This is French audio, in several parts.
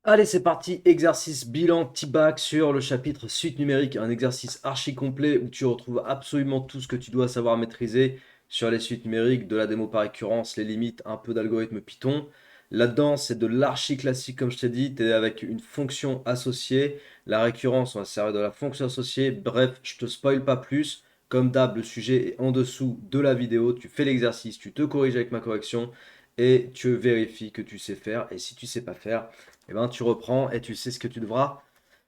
Allez, c'est parti, exercice bilan petit bac sur le chapitre suite numérique, un exercice archi complet où tu retrouves absolument tout ce que tu dois savoir maîtriser sur les suites numériques, de la démo par récurrence, les limites, un peu d'algorithme Python. Là-dedans, c'est de l'archi classique comme je t'ai dit, tu es avec une fonction associée, la récurrence, on va se servir de la fonction associée, bref, je te spoil pas plus. Comme d'hab, le sujet est en dessous de la vidéo, tu fais l'exercice, tu te corriges avec ma correction et tu vérifies que tu sais faire. Et si tu sais pas faire, eh ben, tu reprends et tu sais ce que tu devras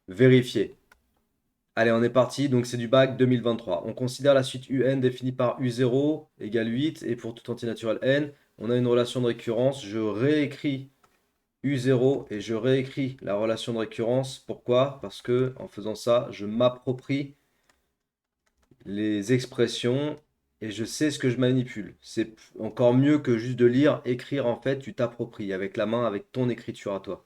vérifier. Allez, on est parti. Donc, c'est du bac 2023. On considère la suite UN définie par U0 égale 8. Et pour tout entier naturel N, on a une relation de récurrence. Je réécris U0 et je réécris la relation de récurrence. Pourquoi? Parce que en faisant ça, je m'approprie les expressions et je sais ce que je manipule. C'est encore mieux que juste de lire, écrire. En fait, tu t'appropries avec la main, avec ton écriture à toi.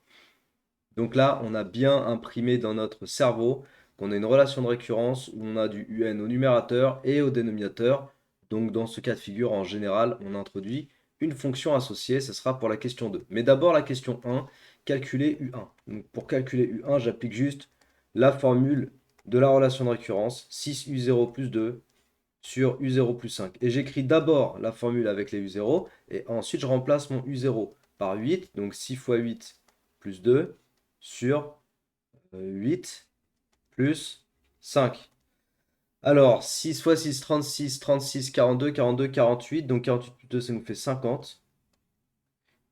Donc là, on a bien imprimé dans notre cerveau qu'on a une relation de récurrence où on a du UN au numérateur et au dénominateur. Donc dans ce cas de figure, en général, on introduit une fonction associée. Ce sera pour la question 2. Mais d'abord la question 1, calculer U1. Donc pour calculer U1, j'applique juste la formule de la relation de récurrence 6U0 plus 2 sur U0 plus 5. Et j'écris d'abord la formule avec les U0 et ensuite je remplace mon U0 par 8. Donc 6 fois 8 plus 2 sur 8 plus 5. Alors, 6 fois 6, 36, 36, 42, 42, 48. Donc 48 plus 2, ça nous fait 50.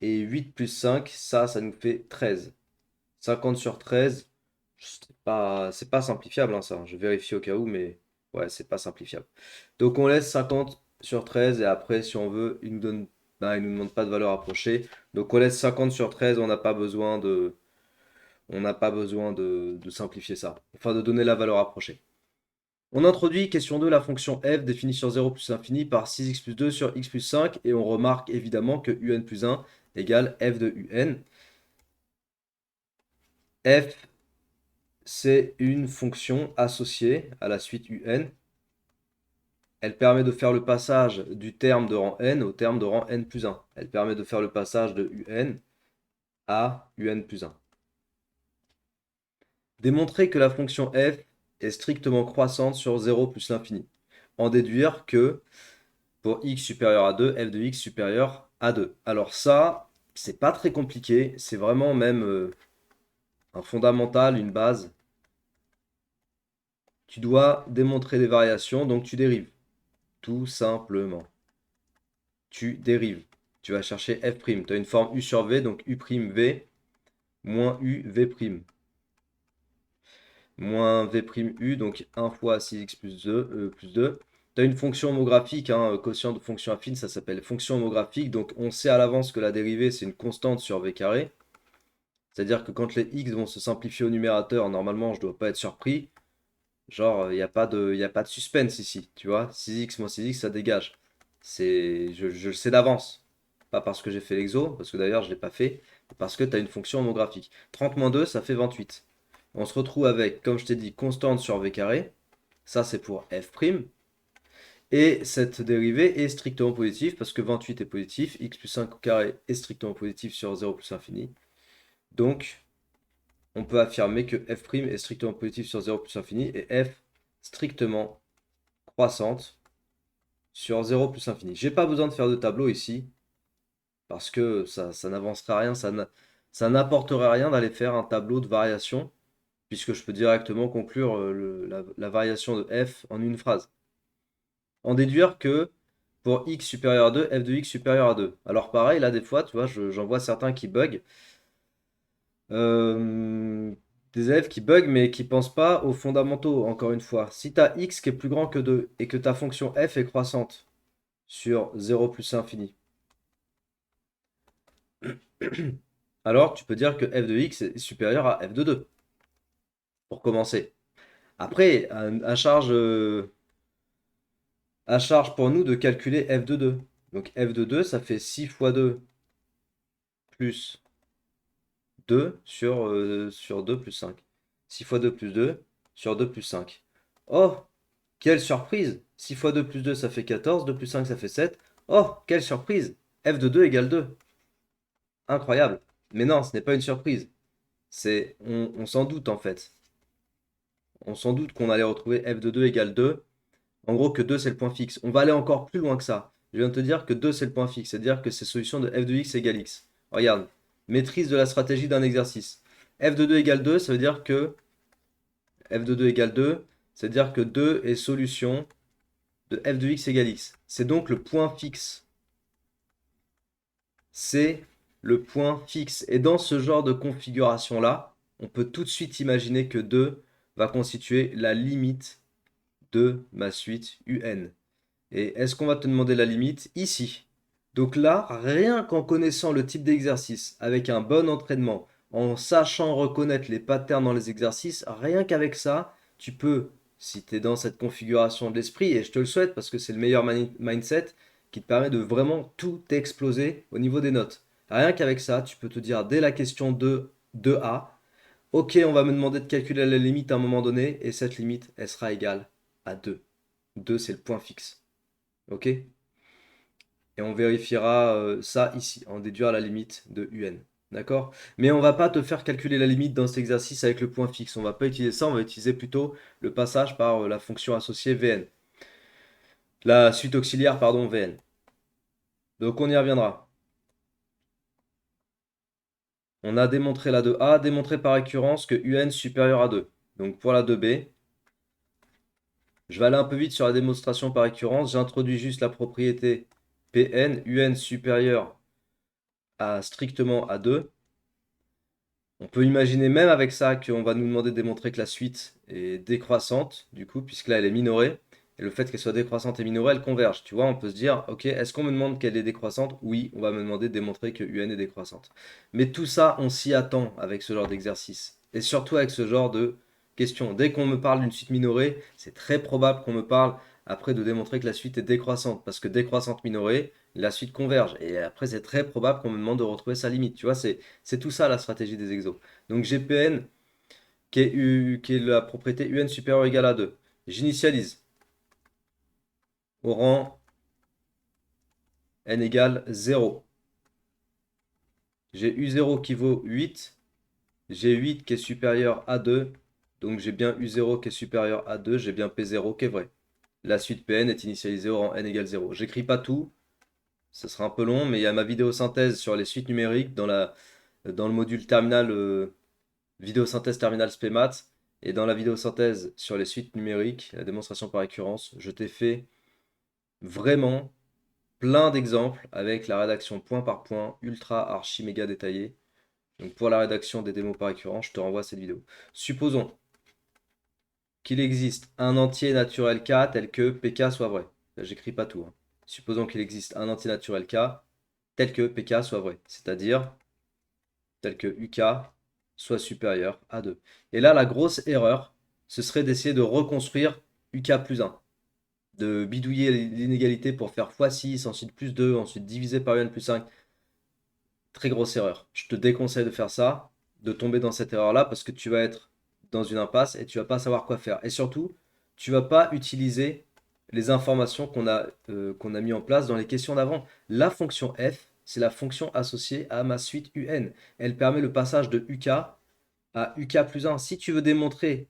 Et 8 plus 5, ça nous fait 13. 50 sur 13, c'est pas simplifiable, hein, ça. Je vérifie au cas où, mais ouais, c'est pas simplifiable. Donc on laisse 50 sur 13 et après, si on veut, il nous demande pas de valeur approchée. Donc on laisse 50 sur 13, on n'a pas besoin de simplifier ça, enfin de donner la valeur approchée. On introduit, question 2, la fonction f définie sur 0 plus l'infini par 6x plus 2 sur x plus 5 et on remarque évidemment que un plus 1 égale f de un. F, c'est une fonction associée à la suite un. Elle permet de faire le passage du terme de rang n au terme de rang n plus 1. Elle permet de faire le passage de un à un plus 1. Démontrer que la fonction f est strictement croissante sur 0 plus l'infini. En déduire que pour x supérieur à 2, f de x supérieur à 2. Alors ça, c'est pas très compliqué, c'est vraiment même un fondamental, une base. Tu dois démontrer des variations, donc tu dérives. Tout simplement. Tu dérives. Tu vas chercher f'. Tu as une forme u sur v, donc u'v moins u v'. Moins v'(u), donc 1 fois 6x plus 2. Tu as une fonction homographique, hein, quotient de fonction affine, ça s'appelle fonction homographique. Donc on sait à l'avance que la dérivée, c'est une constante sur v carré. C'est-à-dire que quand les x vont se simplifier au numérateur, normalement, je ne dois pas être surpris. Genre, il n'y a pas de suspense ici, tu vois. 6x moins 6x, ça dégage. Je le sais d'avance. Pas parce que j'ai fait l'exo, parce que d'ailleurs, je ne l'ai pas fait, mais parce que tu as une fonction homographique. 30 moins 2, ça fait 28. On se retrouve avec, comme je t'ai dit, constante sur v carré. Ça, c'est pour f'. Et cette dérivée est strictement positive parce que 28 est positif, x plus 5 au carré est strictement positif sur 0 plus infini. Donc, on peut affirmer que f' est strictement positif sur 0 plus infini et f strictement croissante sur 0 plus infini. J'ai pas besoin de faire de tableau ici parce que ça n'avancera rien, ça n'apporterait rien d'aller faire un tableau de variation puisque je peux directement conclure la variation de f en une phrase. En déduire que pour x supérieur à 2, f de x supérieur à 2. Alors pareil, là des fois, tu vois, j'en vois certains qui bug. Euh, des élèves qui bug mais qui pensent pas aux fondamentaux, encore une fois. Si tu as x qui est plus grand que 2 et que ta fonction f est croissante sur 0 plus infini, alors tu peux dire que f de x est supérieur à f de 2, pour commencer. Après, à charge pour nous de calculer f de 2. Donc f de 2, ça fait 6 fois 2 plus 2 sur 2 plus 5. 6 fois 2 plus 2 sur 2 plus 5. Oh, quelle surprise! 6 fois 2 plus 2, ça fait 14. 2 plus 5, ça fait 7. Oh, quelle surprise! F de 2 égale 2. Incroyable. Mais non, ce n'est pas une surprise. On s'en doute en fait. On s'en doute qu'on allait retrouver f de 2 égale 2. En gros, que 2 c'est le point fixe. On va aller encore plus loin que ça. Je viens de te dire que 2 c'est le point fixe, c'est-à-dire que c'est solution de f de x égale x. Regarde, maîtrise de la stratégie d'un exercice. F de 2 égale 2, ça veut dire que f de 2 égale 2, c'est-à-dire que 2 est solution de f de x égale x. C'est donc le point fixe. C'est le point fixe. Et dans ce genre de configuration-là, on peut tout de suite imaginer que 2 va constituer la limite de ma suite UN. Et est-ce qu'on va te demander la limite? Ici. Donc là, rien qu'en connaissant le type d'exercice, avec un bon entraînement, en sachant reconnaître les patterns dans les exercices, rien qu'avec ça, tu peux, si tu es dans cette configuration de l'esprit, et je te le souhaite parce que c'est le meilleur mindset qui te permet de vraiment tout exploser au niveau des notes. Rien qu'avec ça, tu peux te dire dès la question 2A, ok, on va me demander de calculer la limite à un moment donné, et cette limite, elle sera égale à 2. 2, c'est le point fixe. Ok? Et on vérifiera ça ici, en déduire la limite de UN. D'accord? Mais on va pas te faire calculer la limite dans cet exercice avec le point fixe. On va pas utiliser ça, on va utiliser plutôt le passage par la fonction associée Vn. La suite auxiliaire, pardon, Vn. Donc on y reviendra. On a démontré la 2A, démontré par récurrence que UN supérieur à 2. Donc pour la 2B, je vais aller un peu vite sur la démonstration par récurrence. J'introduis juste la propriété Pn, UN supérieur à strictement à 2. On peut imaginer même avec ça qu'on va nous demander de démontrer que la suite est décroissante, du coup, puisque là elle est minorée. Et le fait qu'elle soit décroissante et minorée, elle converge. Tu vois, on peut se dire, ok, est-ce qu'on me demande qu'elle est décroissante? Oui, on va me demander de démontrer que UN est décroissante. Mais tout ça, on s'y attend avec ce genre d'exercice. Et surtout avec ce genre de questions. Dès qu'on me parle d'une suite minorée, c'est très probable qu'on me parle après de démontrer que la suite est décroissante. Parce que décroissante minorée, la suite converge. Et après, c'est très probable qu'on me demande de retrouver sa limite. Tu vois, c'est tout ça la stratégie des exos. Donc GPN qui est la propriété UN supérieure ou égale à 2. J'initialise au rang n égale 0. J'ai U0 qui vaut 8. J'ai 8 qui est supérieur à 2. Donc j'ai bien U0 qui est supérieur à 2. J'ai bien P0 qui est vrai. La suite Pn est initialisée au rang n égale 0. J'écris pas tout. Ce sera un peu long, mais il y a ma vidéo synthèse sur les suites numériques dans le module terminal vidéo synthèse terminal SPMAT. Et dans la vidéo synthèse sur les suites numériques, la démonstration par récurrence, je t'ai fait vraiment plein d'exemples avec la rédaction point par point, ultra archi méga détaillée. Donc pour la rédaction des démos par récurrence, je te renvoie à cette vidéo. Supposons qu'il existe un entier naturel K tel que PK soit vrai. Là, j'écris pas tout, hein. Supposons qu'il existe un entier naturel K tel que PK soit vrai. C'est-à-dire tel que UK soit supérieur à 2. Et là, la grosse erreur, ce serait d'essayer de reconstruire UK plus 1. De bidouiller l'inégalité pour faire x6, ensuite plus 2, ensuite divisé par UN plus 5. Très grosse erreur. Je te déconseille de faire ça, de tomber dans cette erreur-là, parce que tu vas être dans une impasse et tu vas pas savoir quoi faire. Et surtout, tu vas pas utiliser les informations qu'on a mis en place dans les questions d'avant. La fonction f, c'est la fonction associée à ma suite UN. Elle permet le passage de UK à UK plus 1. Si tu veux démontrer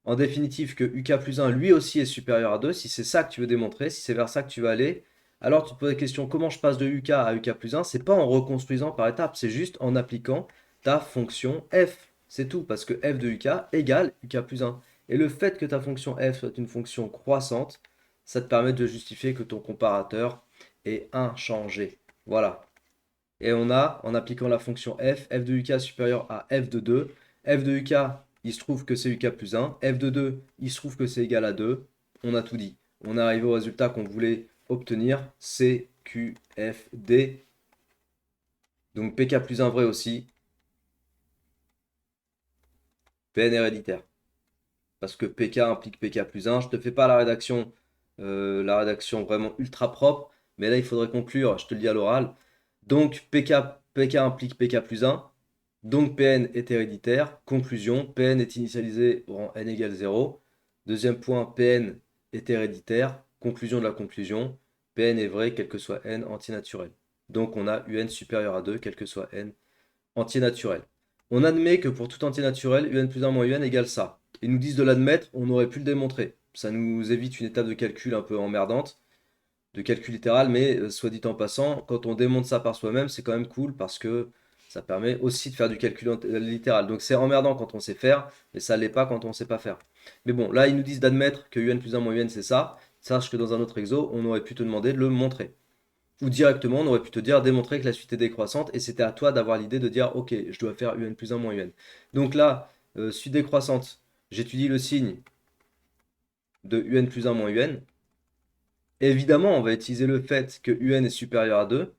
en définitive que UK plus 1 lui aussi est supérieur à 2, si c'est ça que tu veux démontrer, si c'est vers ça que tu veux aller, alors tu te poses la question comment je passe de UK à UK plus 1, c'est pas en reconstruisant par étapes, c'est juste en appliquant ta fonction f. C'est tout, parce que f de UK égale UK plus 1. Et le fait que ta fonction f soit une fonction croissante, ça te permet de justifier que ton comparateur est inchangé. Voilà. Et on a, en appliquant la fonction f de UK supérieur à f de 2. F de UK, il se trouve que c'est UK plus 1. F de 2, il se trouve que c'est égal à 2. On a tout dit. On est arrivé au résultat qu'on voulait obtenir. C, Q, F, D. Donc PK plus 1 vrai aussi. Pn héréditaire. Parce que PK implique PK plus 1. Je ne te fais pas la rédaction vraiment ultra propre. Mais là, il faudrait conclure. Je te le dis à l'oral. Donc PK implique PK plus 1. Donc Pn est héréditaire. Conclusion, Pn est initialisé au rang n égale 0. Deuxième point, Pn est héréditaire. Conclusion de la conclusion, Pn est vrai quel que soit n entier naturel. Donc on a Un supérieur à 2 quel que soit n entier naturel. On admet que pour tout entier naturel, un plus 1 moins un égale ça. Ils nous disent de l'admettre, on aurait pu le démontrer. Ça nous évite une étape de calcul un peu emmerdante, de calcul littéral, mais soit dit en passant, quand on démonte ça par soi-même, c'est quand même cool parce que ça permet aussi de faire du calcul littéral. Donc c'est emmerdant quand on sait faire, mais ça l'est pas quand on sait pas faire. Mais bon, là ils nous disent d'admettre que un plus 1 moins un c'est ça. Sache que dans un autre exo, on aurait pu te demander de le montrer. Ou directement, on aurait pu te dire démontrer que la suite est décroissante et c'était à toi d'avoir l'idée de dire ok, je dois faire un plus 1 moins un. Donc là, suite décroissante, j'étudie le signe de un plus 1 moins un. Évidemment, on va utiliser le fait que un est supérieur à 2.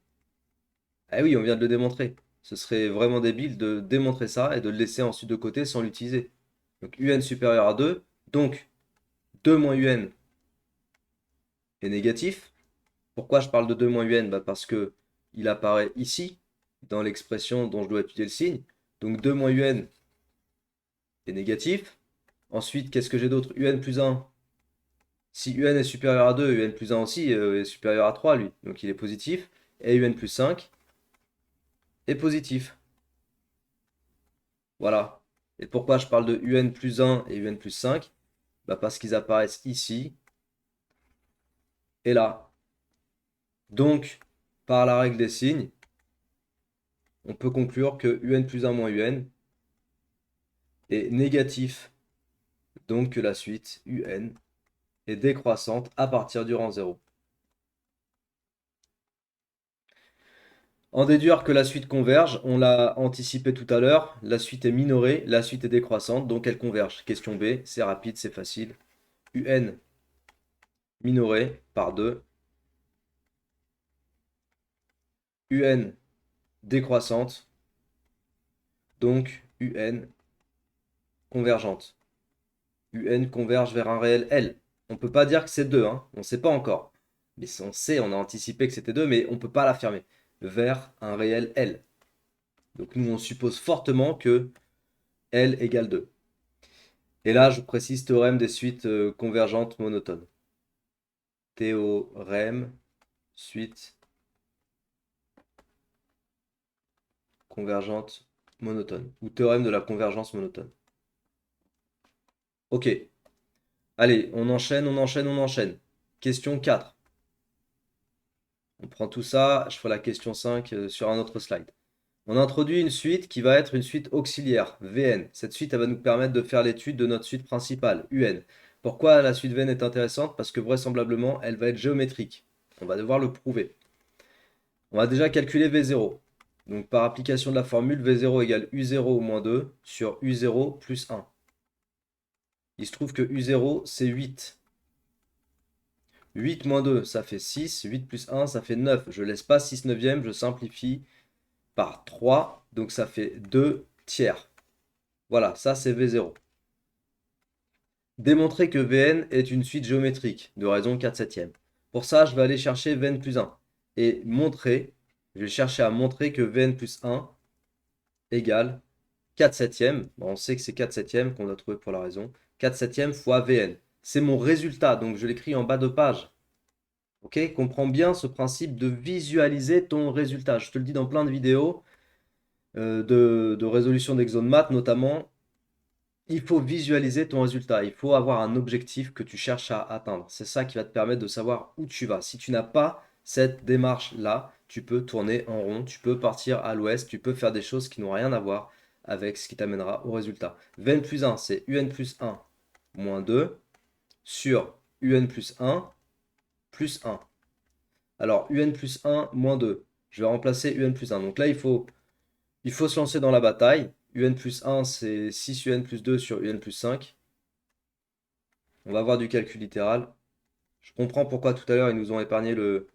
Ah oui, on vient de le démontrer. Ce serait vraiment débile de démontrer ça et de le laisser ensuite de côté sans l'utiliser. Donc un supérieur à 2, donc 2 moins un est négatif. Pourquoi je parle de 2 moins un? Bah parce que il apparaît ici, dans l'expression dont je dois étudier le signe. Donc 2 moins un est négatif. Ensuite, qu'est-ce que j'ai d'autre? Un plus 1. Si un est supérieur à 2, un plus 1 aussi est supérieur à 3, lui. Donc il est positif. Et un plus 5 est positif. Voilà. Et pourquoi je parle de un plus 1 et un plus 5? Bah parce qu'ils apparaissent ici et là. Donc, par la règle des signes, on peut conclure que un plus 1 moins un est négatif. Donc que la suite un est décroissante à partir du rang 0. En déduire que la suite converge, on l'a anticipé tout à l'heure, la suite est minorée, la suite est décroissante, donc elle converge. Question B, c'est rapide, c'est facile. un minoré par 2, un décroissante, donc un convergente. Un converge vers un réel L. On ne peut pas dire que c'est 2, hein, on ne sait pas encore. Mais on sait, on a anticipé que c'était 2, mais on ne peut pas l'affirmer. Vers un réel L. Donc nous, on suppose fortement que L égale 2. Et là, je précise théorème des suites convergentes monotones. Théorème, suite convergente monotone. Ou théorème de la convergence monotone. Ok. Allez, on enchaîne, on enchaîne, on enchaîne. Question 4. On prend tout ça, je ferai la question 5 sur un autre slide. On introduit une suite qui va être une suite auxiliaire, Vn. Cette suite, elle va nous permettre de faire l'étude de notre suite principale, Un. Pourquoi la suite Vn est intéressante? Parce que vraisemblablement, elle va être géométrique. On va devoir le prouver. On va déjà calculer V0. Donc par application de la formule, V0 égale U0 au moins 2 sur U0 plus 1. Il se trouve que U0, c'est 8. 8 moins 2, ça fait 6. 8 plus 1, ça fait 9. Je ne laisse pas 6 neuvièmes, je simplifie par 3. Donc ça fait 2 tiers. Voilà, ça c'est V0. Démontrer que Vn est une suite géométrique de raison 4 septièmes. Pour ça, je vais aller chercher Vn plus 1. Et montrer, je vais chercher à montrer que Vn plus 1 égale 4 septièmes. Bon, on sait que c'est 4 septièmes qu'on a trouvé pour la raison. 4 septièmes fois Vn. C'est mon résultat, donc je l'écris en bas de page. Ok, comprends bien ce principe de visualiser ton résultat. Je te le dis dans plein de vidéos de résolution d'exo de maths notamment. Il faut visualiser ton résultat. Il faut avoir un objectif que tu cherches à atteindre. C'est ça qui va te permettre de savoir où tu vas. Si tu n'as pas cette démarche-là, tu peux tourner en rond, tu peux partir à l'ouest, tu peux faire des choses qui n'ont rien à voir avec ce qui t'amènera au résultat. Vn plus 1, c'est un plus 1 moins 2 sur un plus 1 plus 1. Alors, un plus 1 moins 2. Je vais remplacer un plus 1. Donc là, il faut se lancer dans la bataille. Un plus 1, c'est 6 un plus 2 sur un plus 5. On va avoir du calcul littéral. Je comprends pourquoi tout à l'heure ils nous ont épargné le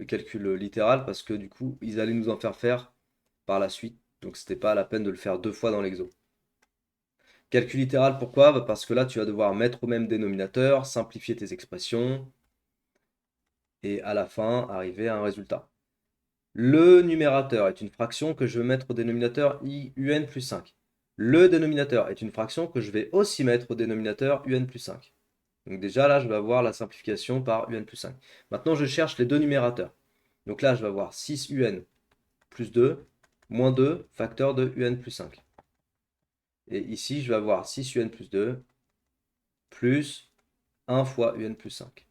calcul littéral, parce que du coup, ils allaient nous en faire par la suite. Donc c'était pas la peine de le faire deux fois dans l'exo. Calcul littéral, pourquoi? Bah, parce que là, tu vas devoir mettre au même dénominateur, simplifier tes expressions, et à la fin, arriver à un résultat. Le numérateur est une fraction que je vais mettre au dénominateur un plus 5. Le dénominateur est une fraction que je vais aussi mettre au dénominateur un plus 5. Donc déjà là, je vais avoir la simplification par un plus 5. Maintenant, je cherche les deux numérateurs. Donc là, je vais avoir 6 un plus 2 moins 2 facteur de un plus 5. Et ici, je vais avoir 6un plus 2 plus 1 fois un plus 5.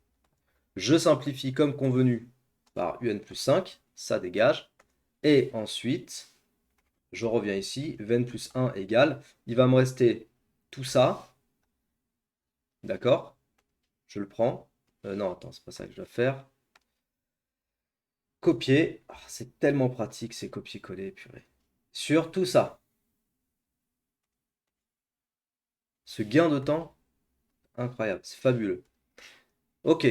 Je simplifie comme convenu par un plus 5, ça dégage. Et ensuite, je reviens ici, Vn plus 1 égale, il va me rester tout ça, d'accord? Je le prends. Non, attends, c'est pas ça que je dois faire. Copier. Ah, c'est tellement pratique, c'est copier-coller, purée. Sur tout ça. Ce gain de temps, incroyable, c'est fabuleux. Ok,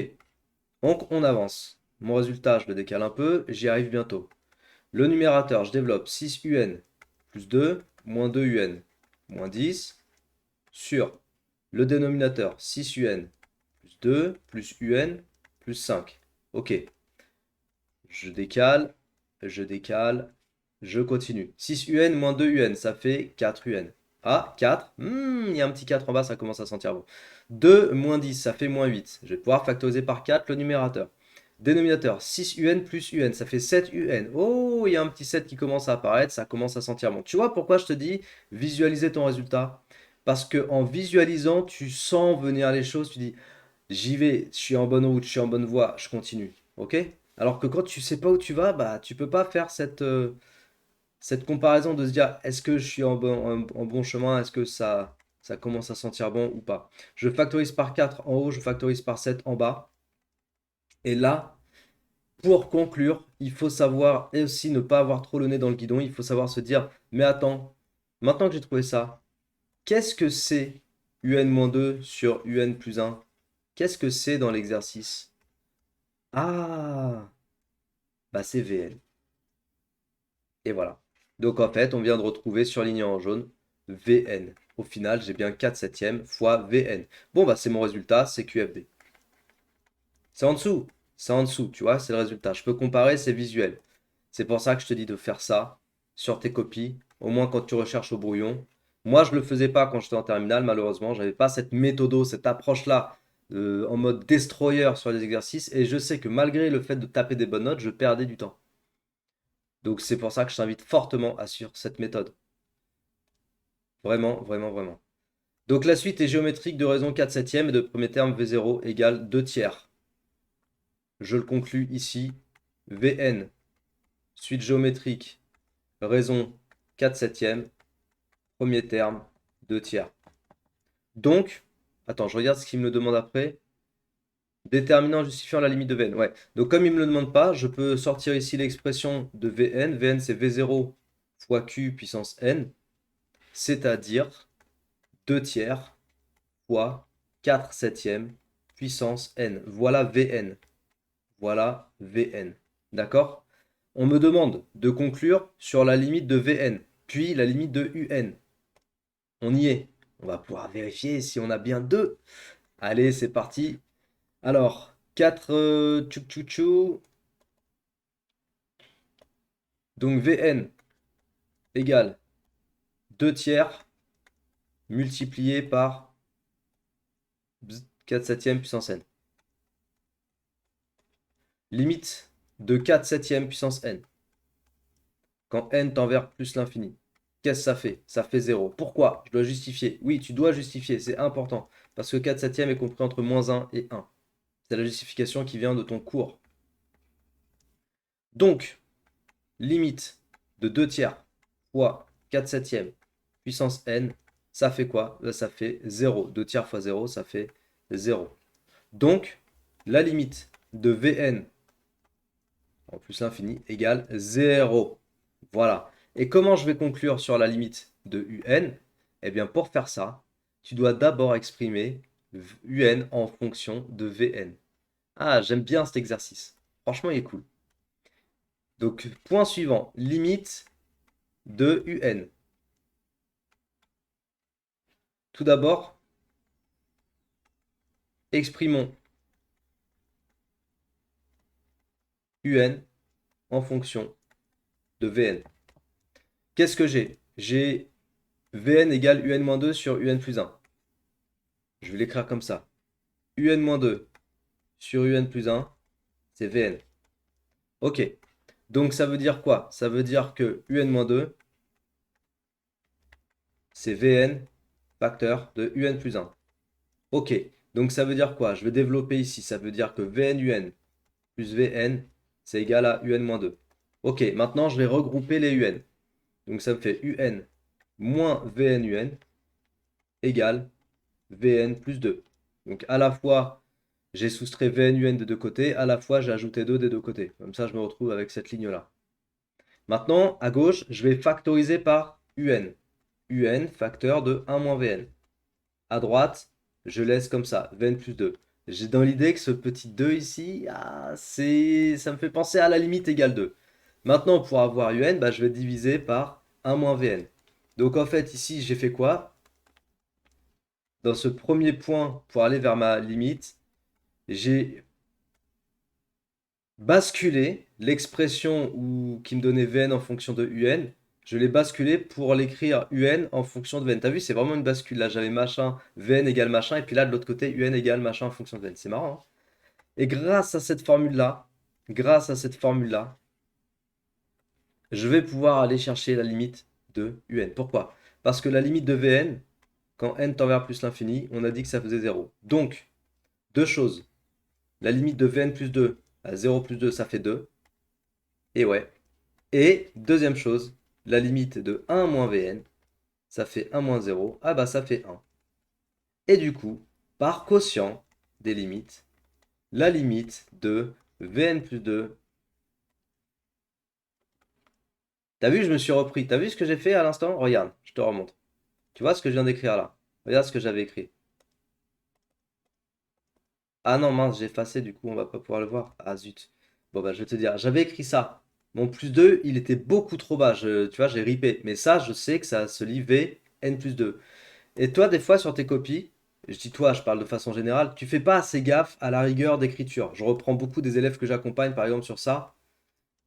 donc on avance. Mon résultat, je le décale un peu, j'y arrive bientôt. Le numérateur, je développe 6un plus 2 moins 2un moins 10 sur le dénominateur 6un plus 2 plus un plus 5. Ok, je décale, je continue. 6un moins 2un, ça fait 4un. Ah, 4. Il y a un petit 4 en bas, ça commence à sentir bon. 2 moins 10, ça fait moins 8. Je vais pouvoir factoriser par 4 le numérateur. Dénominateur, 6un plus un, ça fait 7un. Oh, il y a un petit 7 qui commence à apparaître, ça commence à sentir bon. Tu vois pourquoi je te dis visualiser ton résultat? Parce que en visualisant, tu sens venir les choses, tu dis j'y vais, je suis en bonne route, je suis en bonne voie, je continue. Ok? Alors que quand tu sais pas où tu vas, bah tu peux pas faire cette comparaison de se dire est-ce que je suis en bon chemin, est-ce que ça commence à sentir bon ou pas. Je factorise par 4 en haut, je factorise par 7 en bas. Et là, pour conclure, il faut savoir et aussi ne pas avoir trop le nez dans le guidon, il faut savoir se dire mais attends, maintenant que j'ai trouvé ça, qu'est-ce que c'est un-2 sur un plus 1? Qu'est-ce que c'est dans l'exercice? Ah, bah c'est VL. Et voilà. Donc en fait, on vient de retrouver surligné en jaune VN. Au final, j'ai bien 4 septièmes fois VN. Bon, bah c'est mon résultat, c'est QFD. C'est en dessous. C'est en dessous, tu vois, c'est le résultat. Je peux comparer, c'est visuel. C'est pour ça que je te dis de faire ça sur tes copies, au moins quand tu recherches au brouillon. Moi, je ne le faisais pas quand j'étais en terminale, malheureusement. Je n'avais pas cette méthode, cette approche-là en mode destroyer sur les exercices. Et je sais que malgré le fait de taper des bonnes notes, je perdais du temps. Donc c'est pour ça que je t'invite fortement à suivre cette méthode. Vraiment, vraiment, vraiment. Donc la suite est géométrique de raison 4 septièmes et de premier terme V0 égale 2 tiers. Je le conclus ici. Vn, suite géométrique, raison 4 septièmes, premier terme, 2 tiers. Donc, attends, je regarde ce qu'il me le demande après. Déterminant justifiant la limite de Vn. Ouais. Donc comme il ne me le demande pas, je peux sortir ici l'expression de Vn. Vn c'est V0 fois Q puissance n, c'est-à-dire 2 tiers fois 4 septièmes puissance n. Voilà Vn. Voilà Vn. D'accord? On me demande de conclure sur la limite de Vn, puis la limite de Un. On y est. On va pouvoir vérifier si on a bien 2. Allez, c'est parti. Alors, 4 tchou tchou tchou. Donc Vn égale 2 tiers multiplié par 4 septièmes puissance n. Limite de 4 septièmes puissance n. Quand n tend vers plus l'infini. Qu'est-ce que ça fait? Ça fait 0. Pourquoi? Je dois justifier. Oui, tu dois justifier, c'est important. Parce que 4 septièmes est compris entre moins 1 et 1. C'est la justification qui vient de ton cours. Donc, limite de 2 tiers fois 4 septièmes puissance n, ça fait quoi? Là, ça fait 0. 2 tiers fois 0, ça fait 0. Donc, la limite de Vn en plus l'infini égale 0. Voilà. Et comment je vais conclure sur la limite de un? Eh bien, pour faire ça, tu dois d'abord exprimer un en fonction de Vn. Ah, j'aime bien cet exercice. Franchement, il est cool. Donc, point suivant, limite de un. Tout d'abord, exprimons un en fonction de Vn. Qu'est-ce que j'ai? J'ai Vn égale un-2 sur un plus 1. Je vais l'écrire comme ça. un-2 sur un plus 1, c'est Vn. Ok. Donc ça veut dire quoi? Ça veut dire que un-2 c'est Vn facteur de Un plus 1. Ok, donc ça veut dire quoi? Je vais développer ici. Ça veut dire que Vn Un plus Vn, c'est égal à Un moins 2. Ok, maintenant je vais regrouper les Un. Donc ça me fait Un moins Vn Un égale Vn plus 2. Donc à la fois, j'ai soustrait Vn Un de deux côtés, à la fois j'ai ajouté 2 des deux côtés. Comme ça, je me retrouve avec cette ligne-là. Maintenant, à gauche, je vais factoriser par Un. Un facteur de 1 moins Vn. À droite, je laisse comme ça, Vn plus 2. J'ai dans l'idée que ce petit 2 ici, ça me fait penser à la limite égale 2. Maintenant, pour avoir Un, bah, je vais diviser par 1 moins Vn. Donc en fait, ici, j'ai fait quoi? Dans ce premier point, pour aller vers ma limite, j'ai basculé l'expression qui me donnait Vn en fonction de Un. Je l'ai basculé pour l'écrire Un en fonction de Vn. T'as vu, c'est vraiment une bascule. Là, j'avais machin, Vn égale machin, et puis là, de l'autre côté, Un égale machin en fonction de Vn. C'est marrant, hein. Et grâce à cette formule-là, je vais pouvoir aller chercher la limite de Un. Pourquoi? Parce que la limite de Vn, quand n tend vers plus l'infini, on a dit que ça faisait 0. Donc, deux choses. La limite de Vn plus 2 à 0 plus 2, ça fait 2. Et ouais. Et deuxième chose, la limite de 1 moins Vn, ça fait 1 moins 0. Ah bah ça fait 1. Et du coup, par quotient des limites, la limite de Vn plus 2. T'as vu, je me suis repris. T'as vu ce que j'ai fait à l'instant? Regarde, je te remontre. Tu vois ce que je viens d'écrire là? Regarde ce que j'avais écrit. Ah non, mince, j'ai effacé, du coup, on va pas pouvoir le voir. Ah zut. Bon, bah, je vais te dire, j'avais écrit ça. Mon plus 2, il était beaucoup trop bas. Tu vois, j'ai ripé. Mais ça, je sais que ça se lit V, N plus 2. Et toi, des fois, sur tes copies, je dis toi, je parle de façon générale, tu fais pas assez gaffe à la rigueur d'écriture. Je reprends beaucoup des élèves que j'accompagne, par exemple, sur ça.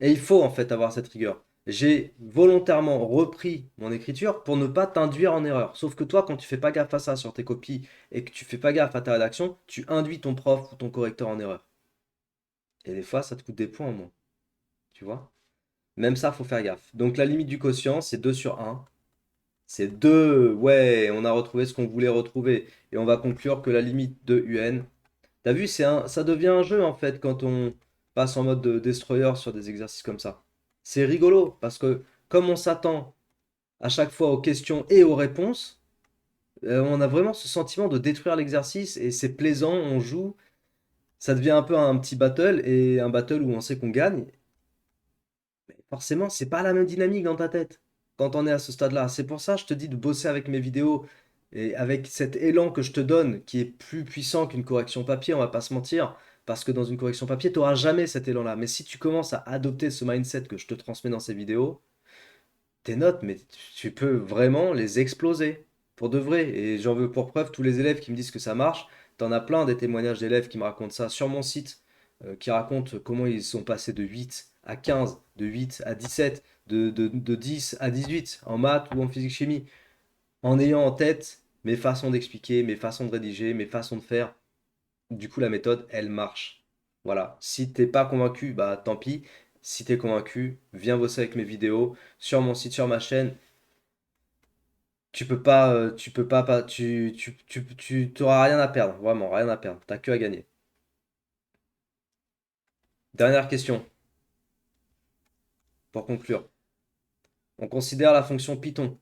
Et il faut en fait avoir cette rigueur. J'ai volontairement repris mon écriture pour ne pas t'induire en erreur. Sauf que toi, quand tu fais pas gaffe à ça sur tes copies et que tu fais pas gaffe à ta rédaction, tu induis ton prof ou ton correcteur en erreur. Et des fois, ça te coûte des points en moins. Tu vois? Même ça, faut faire gaffe. Donc la limite du quotient, c'est 2 sur 1. C'est 2. Ouais, on a retrouvé ce qu'on voulait retrouver. Et on va conclure que la limite de UN. T'as vu, ça devient un jeu en fait quand on passe en mode de destroyer sur des exercices comme ça. C'est rigolo parce que comme on s'attend à chaque fois aux questions et aux réponses, on a vraiment ce sentiment de détruire l'exercice et c'est plaisant, on joue. Ça devient un peu un petit battle et un battle où on sait qu'on gagne. Mais forcément, c'est pas la même dynamique dans ta tête quand on est à ce stade-là. C'est pour ça que je te dis de bosser avec mes vidéos et avec cet élan que je te donne qui est plus puissant qu'une correction papier, on va pas se mentir. Parce que dans une correction papier, tu n'auras jamais cet élan-là. Mais si tu commences à adopter ce mindset que je te transmets dans ces vidéos, tes notes, mais tu peux vraiment les exploser. Pour de vrai. Et j'en veux pour preuve tous les élèves qui me disent que ça marche. T'en as plein des témoignages d'élèves qui me racontent ça sur mon site, qui racontent comment ils sont passés de 8 à 15, de 8 à 17, de 10 à 18 en maths ou en physique-chimie, en ayant en tête mes façons d'expliquer, mes façons de rédiger, mes façons de faire. Du coup, la méthode, elle marche. Voilà. Si t'es pas convaincu, bah tant pis. Si t'es convaincu, viens bosser avec mes vidéos sur mon site, sur ma chaîne. Tu t'auras rien à perdre, vraiment, rien à perdre. T'as que à gagner. Dernière question, pour conclure. On considère la fonction Python,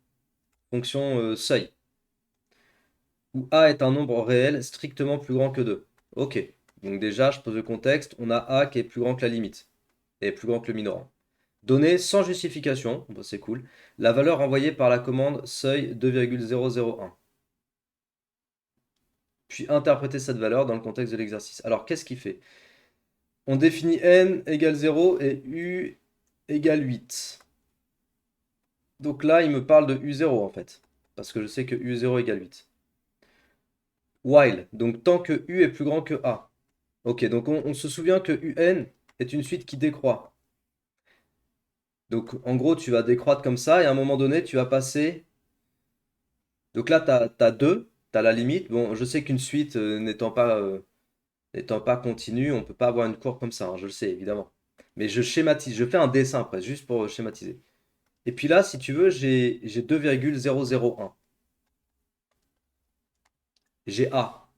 fonction seuil, où a est un nombre réel strictement plus grand que 2. Ok, donc déjà, je pose le contexte, on a a qui est plus grand que la limite, et plus grand que le minorant. Donné sans justification, bon, c'est cool, la valeur envoyée par la commande seuil 2,001. Puis interpréter cette valeur dans le contexte de l'exercice. Alors, qu'est-ce qu'il fait? On définit n égale 0 et u égale 8. Donc là, il me parle de u0 en fait. Parce que je sais que u0 égale 8. While, donc tant que u est plus grand que a. Ok, donc on se souvient que un est une suite qui décroît. Donc en gros, tu vas décroître comme ça et à un moment donné, tu vas passer. Donc là, tu as 2, tu as la limite. Bon, je sais qu'une suite n'étant pas continue, on ne peut pas avoir une courbe comme ça, hein, je le sais évidemment. Mais je schématise, je fais un dessin après, juste pour schématiser. Et puis là, si tu veux, j'ai 2,001. j'ai A.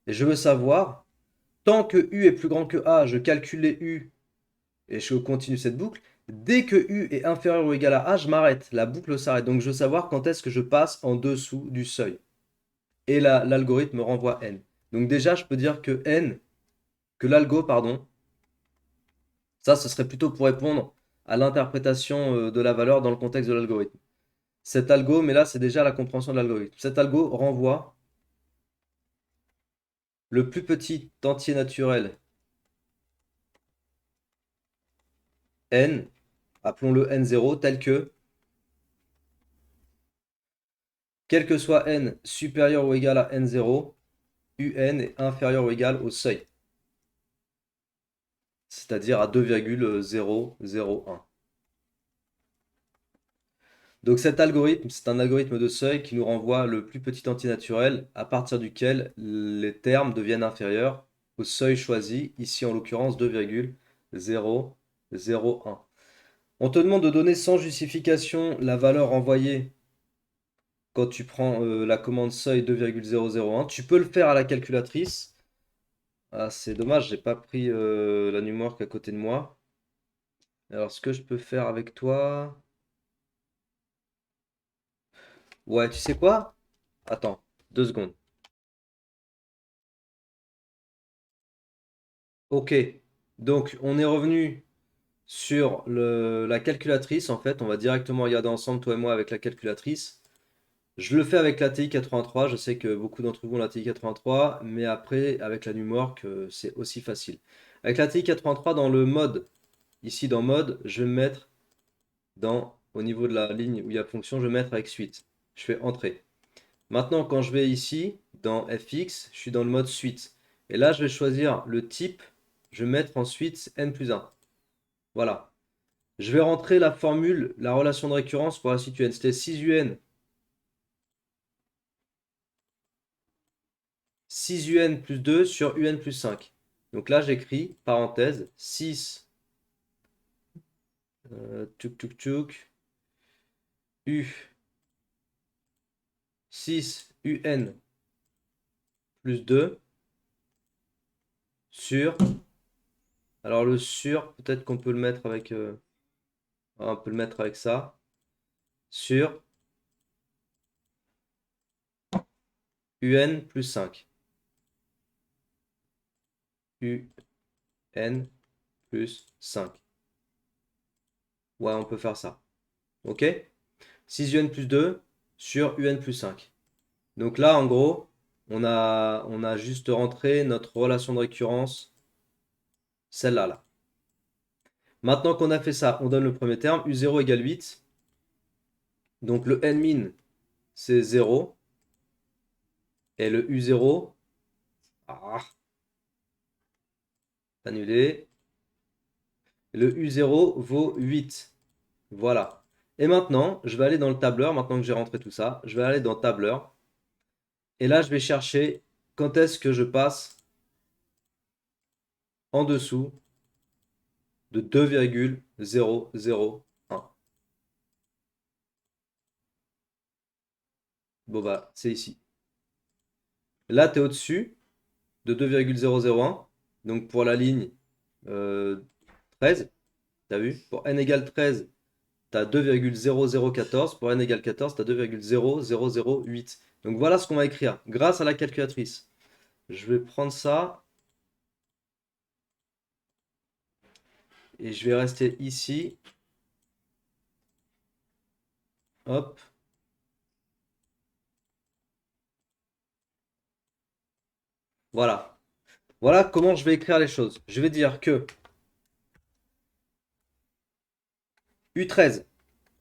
Et je veux savoir, tant que U est plus grand que A, je calcule les U et je continue cette boucle. Dès que U est inférieur ou égal à A, je m'arrête. La boucle s'arrête. Donc je veux savoir quand est-ce que je passe en dessous du seuil. Et l'algorithme me renvoie N. Donc déjà, je peux dire que N, que l'algo, pardon, ça, ce serait plutôt pour répondre à l'interprétation de la valeur dans le contexte de l'algorithme. Cet algo, mais là, c'est déjà la compréhension de l'algorithme. Cet algo renvoie le plus petit entier naturel n, appelons-le n0, tel que, quel que soit n supérieur ou égal à n0, un est inférieur ou égal au seuil, c'est-à-dire à 2,001. Donc cet algorithme, c'est un algorithme de seuil qui nous renvoie le plus petit entier naturel à partir duquel les termes deviennent inférieurs au seuil choisi, ici en l'occurrence 2,001. On te demande de donner sans justification la valeur envoyée quand tu prends la commande seuil 2,001. Tu peux le faire à la calculatrice. Ah, c'est dommage, j'ai pas pris la numérique à côté de moi. Alors ce que je peux faire avec toi... Ouais, tu sais quoi? Attends, 2 secondes. Ok, donc on est revenu sur la calculatrice. En fait, on va directement regarder ensemble, toi et moi, avec la calculatrice. Je le fais avec la TI 83. Je sais que beaucoup d'entre vous ont la TI 83, mais après, avec la Numork, c'est aussi facile. Avec la TI 83, dans le mode, ici dans mode, je vais me mettre au niveau de la ligne où il y a fonction, je vais mettre avec suite. Je fais entrée. Maintenant, quand je vais ici, dans FX, je suis dans le mode suite. Et là, je vais choisir le type. Je vais mettre ensuite n plus 1. Voilà. Je vais rentrer la formule, la relation de récurrence pour la suite UN. C'était 6UN. 6UN plus 2 sur UN plus 5. Donc là, j'écris, parenthèse, 6, tchouk tchouk tchouk, U, 6 UN plus 2 sur... Alors le sur, peut-être qu'on peut le mettre avec... on peut le mettre avec ça. Sur UN plus 5. UN plus 5. Ouais, on peut faire ça. Ok? 6 UN plus 2 sur UN plus 5. Donc là, en gros, on a juste rentré notre relation de récurrence, celle-là. Là. Maintenant qu'on a fait ça, on donne le premier terme, U0 égale 8. Donc le N min, c'est 0. Et le U0, ah, annulé. Le U0 vaut 8. Voilà. Et maintenant, je vais aller dans le tableur, maintenant que j'ai rentré tout ça, je vais aller dans tableur. Et là, je vais chercher quand est-ce que je passe en dessous de 2,001. Bon bah, c'est ici. Là, tu es au-dessus de 2,001. Donc pour la ligne 13, tu as vu? Pour n égale 13, tu as 2,0014. Pour n égale 14, tu as 2,0008. Donc voilà ce qu'on va écrire grâce à la calculatrice. Je vais prendre ça et je vais rester ici. Hop. Voilà. Voilà comment je vais écrire les choses. Je vais dire que U13,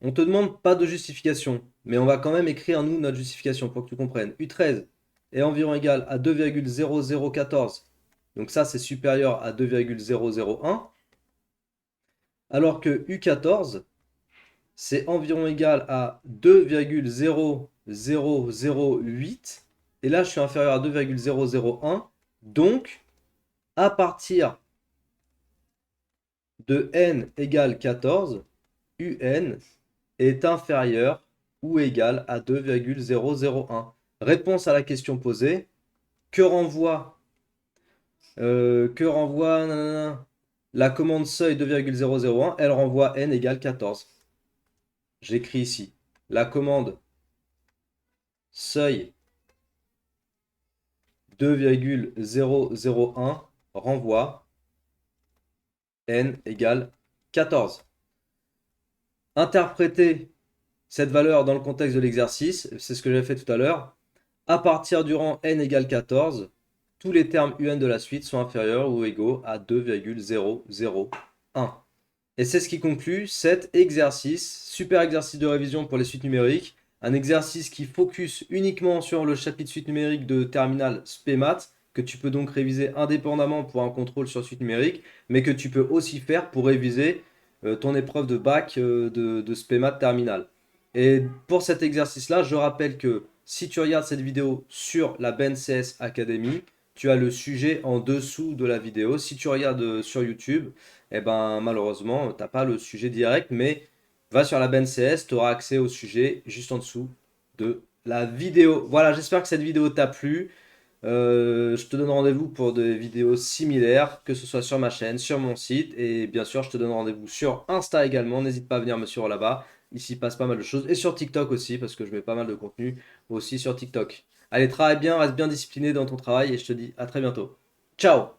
on te demande pas de justification, mais on va quand même écrire nous notre justification pour que tu comprennes. U13 est environ égal à 2,0014. Donc ça, c'est supérieur à 2,001. Alors que U14, c'est environ égal à 2,0008. Et là, je suis inférieur à 2,001. Donc, à partir de n égale 14, UN est inférieur ou égal à 2,001. Réponse à la question posée, que renvoie, nanana, la commande seuil 2,001, elle renvoie n égale 14. J'écris ici. La commande seuil 2,001 renvoie n égale 14. Interpréter cette valeur dans le contexte de l'exercice, c'est ce que j'ai fait tout à l'heure. À partir du rang n égale 14, tous les termes un de la suite sont inférieurs ou égaux à 2,001. Et c'est ce qui conclut cet exercice, super exercice de révision pour les suites numériques, un exercice qui focus uniquement sur le chapitre suite numérique de terminal SPEMAT, que tu peux donc réviser indépendamment pour un contrôle sur suite numérique, mais que tu peux aussi faire pour réviser ton épreuve de bac de SPEMAT terminal. Et pour cet exercice-là, je rappelle que si tu regardes cette vidéo sur la BNCS Academy, tu as le sujet en dessous de la vidéo. Si tu regardes sur YouTube, eh ben, malheureusement, tu n'as pas le sujet direct, mais va sur la BNCS, tu auras accès au sujet juste en dessous de la vidéo. Voilà, j'espère que cette vidéo t'a plu. Je te donne rendez-vous pour des vidéos similaires, que ce soit sur ma chaîne, sur mon site, et bien sûr, je te donne rendez-vous sur Insta également. N'hésite pas à venir me suivre là-bas. Ici passe pas mal de choses. Et sur TikTok aussi, parce que je mets pas mal de contenu aussi sur TikTok. Allez, travaille bien, reste bien discipliné dans ton travail, et je te dis à très bientôt. Ciao!